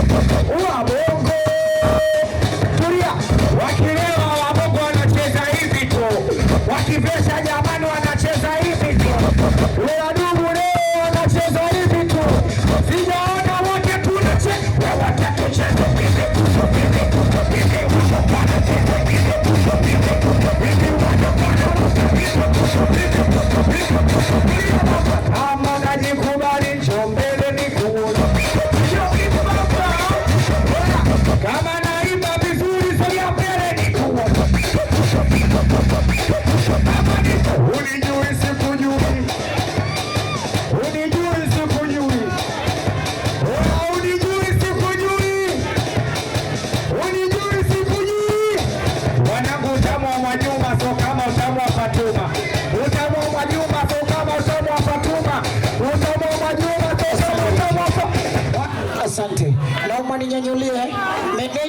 Wabongo tulia, wakilewa wabongo wanacheza hivi tu, wakipesa jamani wanacheza hivi tu, leo ndugu leo wanacheza hivi tu, sijaona wote tunacheza, wote tucheze ama najikubali chombele nikuona kama naimba vizuri sogea mbele nikuona. Unijui sikujui, unijui sikujui, unijui sikujui, unijui sikujui. Wanangu utamu wa Mwajuma so kama utamu wa Fatuma, utamu wa Mwajuma so kama utamu wa Fatuma, utamu wa Mwajuma so kama utamu wa Fatuma. Asante, naomba ninyanyulie meneja.